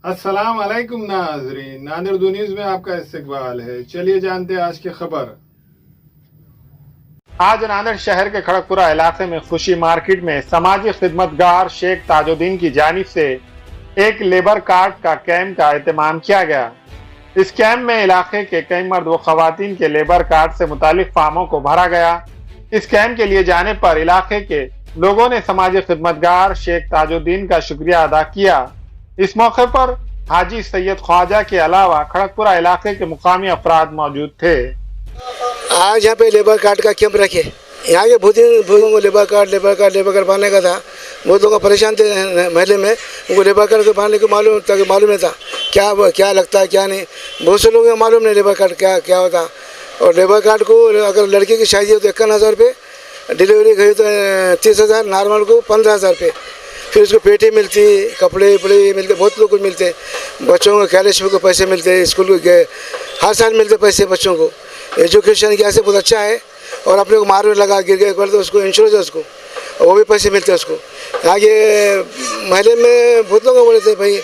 अस्सलाम वालेकुम नाजरीन, नादिर उर्दू न्यूज में आपका इस्तकबाल है। चलिए जानते हैं आज की खबर। आज नादिर शहर के खड़गपुरा इलाके में खुशी मार्केट में समाजी खिदमतगार शेख ताजुद्दीन की जानिब से एक लेबर कार्ड का कैंप का एहतमाम किया गया। इस कैंप में इलाके के कई मर्द व खवातीन के लेबर कार्ड से मुतालिक फार्मों को भरा गया। इस कैंप के लिए जाने पर इलाके के लोगों ने समाजी खिदमतगार शेख ताजुद्दीन का शुक्रिया अदा किया। इस मौके पर हाजी सैयद ख्वाजा के अलावा खड़गपुरा इलाके के मुकामी अफराद मौजूद थे। आज यहाँ पे लेबर कार्ड का कैंप रखे। यहाँ के बहुत लोगों को लेबर कार्ड बनाने का था। बहुत लोग परेशान थे महल्ले में, उनको लेबर कार्ड को बनाने को मालूम नहीं था क्या लगता है क्या नहीं। बहुत से लोगों को मालूम नहीं लेबर कार्ड क्या होता। और लेबर कार्ड को अगर लड़के की शादी हो तो 51,000 रुपये, डिलीवरी गई तो 30,000, नॉर्मल को 15,000 रुपये। फिर उसको पेटी मिलती, कपड़े मिलते, बहुत लोग को मिलते। बच्चों को कैलशिप को पैसे मिलते, स्कूल को हर साल मिलते पैसे बच्चों को। एजुकेशन की ऐसे बहुत अच्छा है। और अपने को मार में लगा गिर गए तो उसको इंश्योरेंस है, उसको वो भी पैसे मिलते हैं उसको। आगे महल्ले में बहुत लोग बोले थे भाई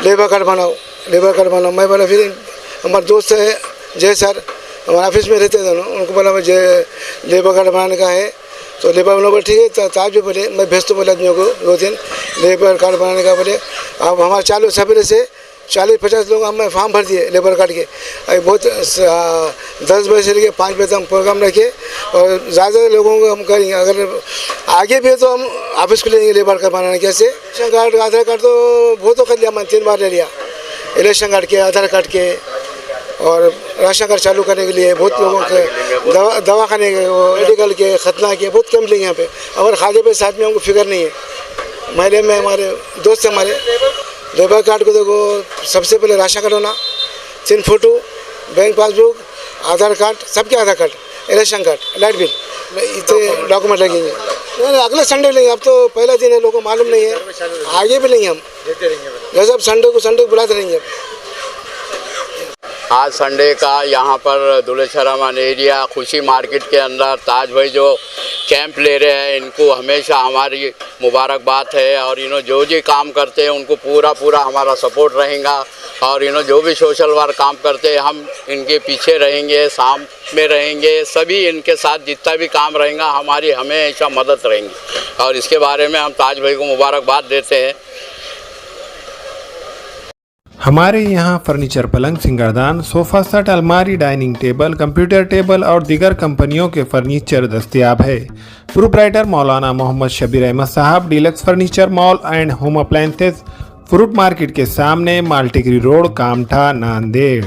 लेबर कार्ड बनाओ। मैं बोला, फिर हमारे दोस्त है जय सर, हमारे ऑफिस में रहते दोनों, उनको बोला मुझे लेबर कार्ड बनाने का है। तो लेबर वालों बोले ठीक है, ताज भी बोले मैं भेज तो बोले आदमियों को 2 दिन लेबर कार्ड बनाने का बोले। अब हमारे चालू सवेरे से 40-50 लोग हमने फॉर्म भर दिए लेबर कार्ड के। अभी बहुत 10 बजे से लेकर 5 बजे तक प्रोग्राम रखे और ज़्यादा लोगों को हम करेंगे। अगर आगे भी है तो हम ऑफिस को लेंगे लेबर कार्ड बनाने। कैसे इलेक्शन कार्ड, आधार कार्ड तो बहुत तो कर लिया, मैंने 3 बार ले लिया। इलेक्शन कार्ड के, आधार कार्ड के और राशन कार्ड चालू करने के लिए बहुत लोगों के दवाखाने के, मेडिकल के, खतना के बहुत कैंप लेंगे यहाँ पे। अगर खाते पे साथ में हमको फिक्र नहीं है। महल्ले में हमारे दोस्त हमारे लेबर कार्ड को देखो, सबसे पहले राशन कार्ड होना, 3 photo, bank passbook, Aadhaar card, सबके Aadhaar card, election card, light bill, इतने डॉक्यूमेंट लगेंगे। नहीं, अगले संडे लेंगे। अब तो पहला दिन है, लोगों को मालूम नहीं है, आगे भी लेंगे हम। जैसे अब संडे को बुलाते रहेंगे। आज संडे का यहाँ पर दुलेशरामान एरिया खुशी मार्केट के अंदर ताज भाई जो कैंप ले रहे हैं, इनको हमेशा हमारी मुबारकबाद है। और जो काम करते हैं उनको पूरा हमारा सपोर्ट रहेगा। और जो भी सोशल वर्क काम करते हैं हम इनके पीछे रहेंगे, शाम में रहेंगे, सभी इनके साथ जितना भी काम रहेगा हमारी हमेशा मदद रहेंगी। और इसके बारे में हम ताज भाई को मुबारकबाद देते हैं। हमारे यहाँ फर्नीचर, पलंग, सिंगारदान, सोफा सेट, अलमारी, डाइनिंग टेबल, कंप्यूटर टेबल और दीगर कंपनियों के फर्नीचर दस्तयाब है। प्रोप्राइटर मौलाना मोहम्मद शबीर अहमद साहब, deluxe furniture mall and home appliances, fruit market के सामने, माल्टीगिरी रोड, कामठा, नांदेड़।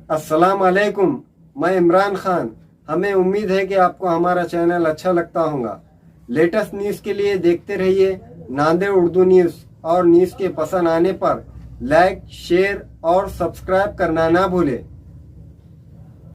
अस्सलाम वालेकुम, मैं इमरान खान। हमें उम्मीद है कि आपको हमारा चैनल अच्छा लगता होगा। लेटेस्ट न्यूज़ के लिए देखते रहिए नांदेड़ उर्दू न्यूज़। और न्यूज़ के पसंद आने पर लाइक, शेयर और सब्सक्राइब करना ना भूलें।